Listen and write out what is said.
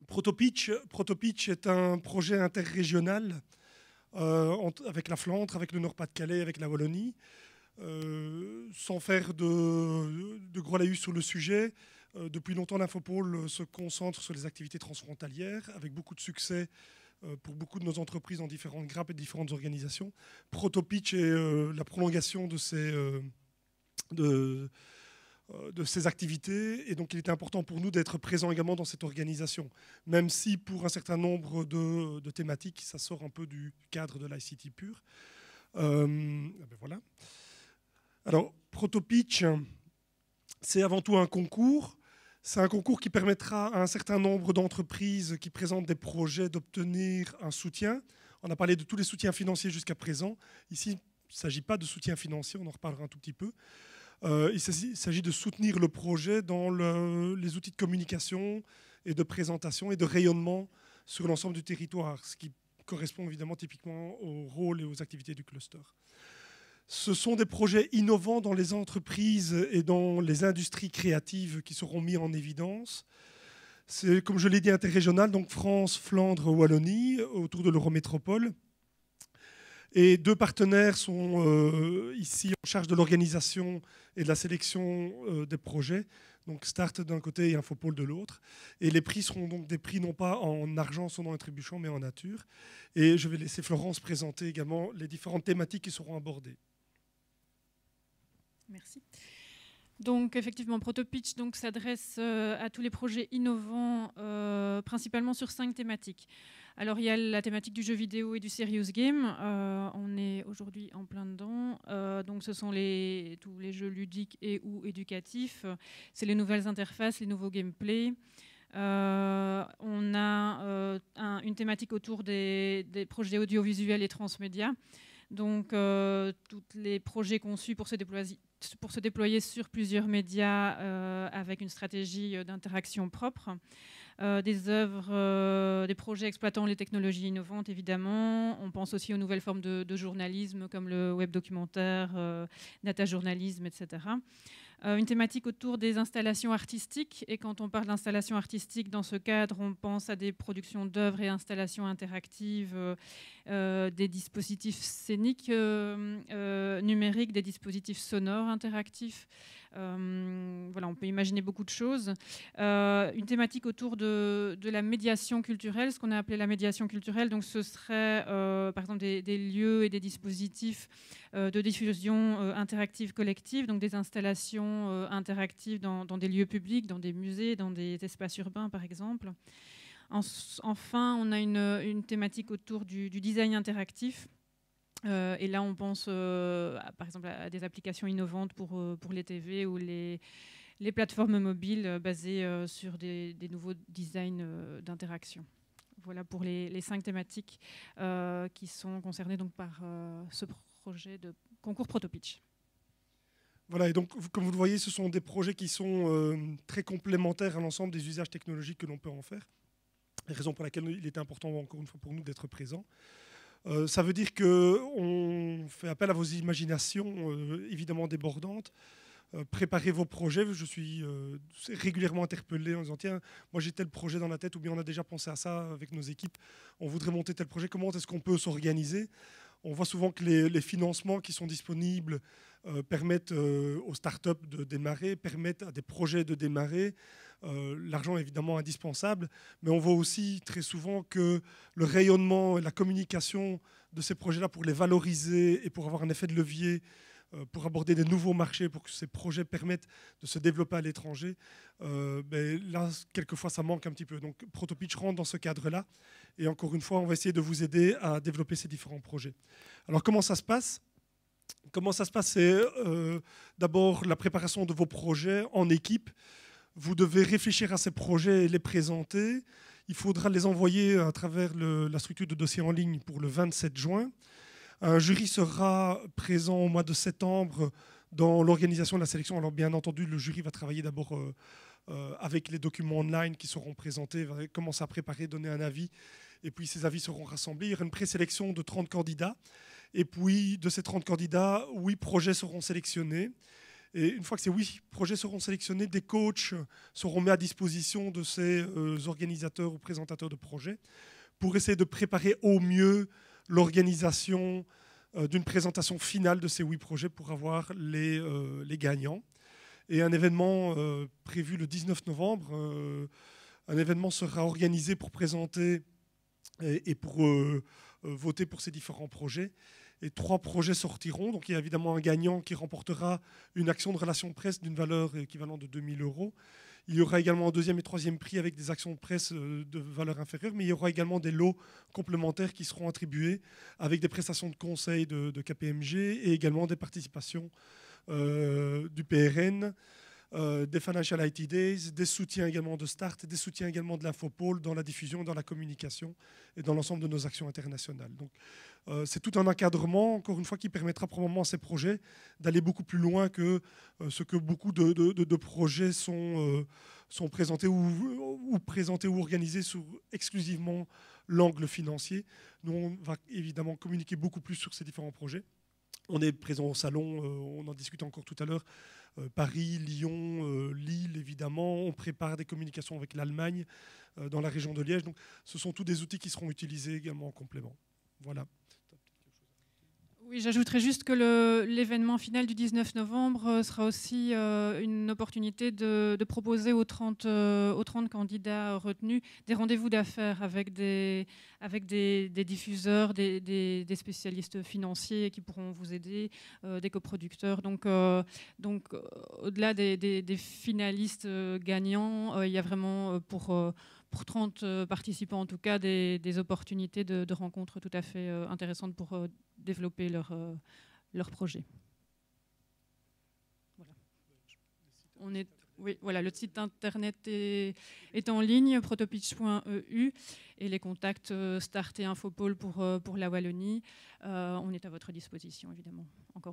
Protopitch est un projet interrégional avec la Flandre, avec le Nord-Pas-de-Calais, avec la Wallonie. Sans faire de gros laïus sur le sujet, depuis longtemps l'Infopole se concentre sur les activités transfrontalières, avec beaucoup de succès pour beaucoup de nos entreprises dans différentes grappes et différentes organisations. Protopitch est la prolongation de ces activités, et donc il était important pour nous d'être présents également dans cette organisation, même si pour un certain nombre de thématiques, ça sort un peu du cadre de l'ICT pur. Ben voilà. Alors, Protopitch, c'est avant tout un concours. C'est un concours qui permettra à un certain nombre d'entreprises qui présentent des projets d'obtenir un soutien. On a parlé de tous les soutiens financiers jusqu'à présent. Ici, il ne s'agit pas de soutien financier, on en reparlera un tout petit peu. Il s'agit de soutenir le projet dans les outils de communication et de présentation et de rayonnement sur l'ensemble du territoire, ce qui correspond évidemment typiquement au rôle et aux activités du cluster. Ce sont des projets innovants dans les entreprises et dans les industries créatives qui seront mis en évidence. C'est, comme je l'ai dit, interrégional, donc France, Flandre, Wallonie, autour de l'Eurométropole. Et deux partenaires sont ici en charge de l'organisation et de la sélection des projets. Donc Start d'un côté et Infopole de l'autre. Et les prix seront donc des prix non pas en argent sonnant et trébuchant, mais en nature. Et je vais laisser Florence présenter également les différentes thématiques qui seront abordées. Merci. Donc effectivement, Protopitch s'adresse à tous les projets innovants, principalement sur 5 thématiques. Alors il y a la thématique du jeu vidéo et du serious game. On est aujourd'hui en plein dedans. Donc ce sont tous les jeux ludiques et ou éducatifs. C'est les nouvelles interfaces, les nouveaux gameplays. On a une thématique autour des projets audiovisuels et transmédia. Donc tous les projets conçus pour se déployer sur plusieurs médias avec une stratégie d'interaction propre. Des œuvres, des projets exploitant les technologies innovantes, évidemment. On pense aussi aux nouvelles formes de journalisme, comme le web documentaire, data journalisme, etc. Une thématique autour des installations artistiques. Et quand on parle d'installations artistiques, dans ce cadre, on pense à des productions d'œuvres et installations interactives, des dispositifs scéniques numériques, des dispositifs sonores interactifs. Voilà, on peut imaginer beaucoup de choses. Une thématique autour de la médiation culturelle, ce qu'on a appelé la médiation culturelle. Donc, ce serait, par exemple, des lieux et des dispositifs de diffusion interactive collective, donc des installations interactives dans des lieux publics, dans des musées, dans des espaces urbains, par exemple. Enfin, on a une thématique autour du design interactif. Et là, on pense, par exemple, à des applications innovantes pour les TV ou les plateformes mobiles basées sur des nouveaux designs d'interaction. Voilà pour les 5 thématiques qui sont concernées donc, par ce projet de concours Protopitch. Voilà, et donc, comme vous le voyez, ce sont des projets qui sont très complémentaires à l'ensemble des usages technologiques que l'on peut en faire. La raison pour laquelle il était important, encore une fois, pour nous d'être présents. Ça veut dire qu'on fait appel à vos imaginations, évidemment débordantes. Préparez vos projets. Je suis régulièrement interpellé en disant tiens, moi j'ai tel projet dans la tête, ou bien on a déjà pensé à ça avec nos équipes. On voudrait monter tel projet. Comment est-ce qu'on peut s'organiser? On voit souvent que les financements qui sont disponibles permettent aux startups de démarrer, permettent à des projets de démarrer. L'argent est évidemment indispensable, mais on voit aussi très souvent que le rayonnement et la communication de ces projets-là pour les valoriser et pour avoir un effet de levier, pour aborder des nouveaux marchés, pour que ces projets permettent de se développer à l'étranger, là, quelquefois, ça manque un petit peu. Donc, Protopitch rentre dans ce cadre-là. Et encore une fois, on va essayer de vous aider à développer ces différents projets. Alors, comment ça se passe ? C'est d'abord la préparation de vos projets en équipe. Vous devez réfléchir à ces projets et les présenter. Il faudra les envoyer à travers la structure de dossier en ligne pour le 27 juin. Un jury sera présent au mois de septembre dans l'organisation de la sélection. Alors bien entendu, le jury va travailler d'abord avec les documents online qui seront présentés, va commencer à préparer, donner un avis, et puis ces avis seront rassemblés. Il y aura une présélection de 30 candidats, et puis de ces 30 candidats, 8 projets seront sélectionnés. Et une fois que ces 8 projets seront sélectionnés, des coachs seront mis à disposition de ces organisateurs ou présentateurs de projets pour essayer de préparer au mieux l'organisation d'une présentation finale de ces 8 projets pour avoir les gagnants. Et un événement prévu le 19 novembre, un événement sera organisé pour présenter et pour voter pour ces différents projets. Et 3 projets sortiront. Donc il y a évidemment un gagnant qui remportera une action de relation de presse d'une valeur équivalente de 2 000 €. Il y aura également un 2e et 3e prix avec des actions de presse de valeur inférieure, mais il y aura également des lots complémentaires qui seront attribués avec des prestations de conseil de KPMG et également des participations du PRN, des Financial IT Days, des soutiens également de Start, des soutiens également de l'Infopole dans la diffusion, dans la communication et dans l'ensemble de nos actions internationales. Donc, c'est tout un encadrement, encore une fois, qui permettra probablement à ces projets d'aller beaucoup plus loin que ce que beaucoup de projets sont présentés ou présentés ou organisés sur exclusivement l'angle financier. Nous, on va évidemment communiquer beaucoup plus sur ces différents projets. On est présent au salon, on en discute encore tout à l'heure, Paris, Lyon, Lille, évidemment. On prépare des communications avec l'Allemagne, dans la région de Liège. Donc, ce sont tous des outils qui seront utilisés également en complément. Voilà. Oui, j'ajouterais juste que l'événement final du 19 novembre sera aussi une opportunité de proposer aux 30 candidats retenus des rendez-vous d'affaires avec des diffuseurs, des spécialistes financiers qui pourront vous aider, des coproducteurs. Donc au-delà des finalistes gagnants, il y a vraiment pour 30 participants en tout cas des opportunités de rencontres tout à fait intéressantes pour développer leur projet. Voilà. Oui, voilà, le site internet est en ligne, protopitch.eu, et les contacts Start et Infopole pour la Wallonie. On est à votre disposition, évidemment, encore aujourd'hui.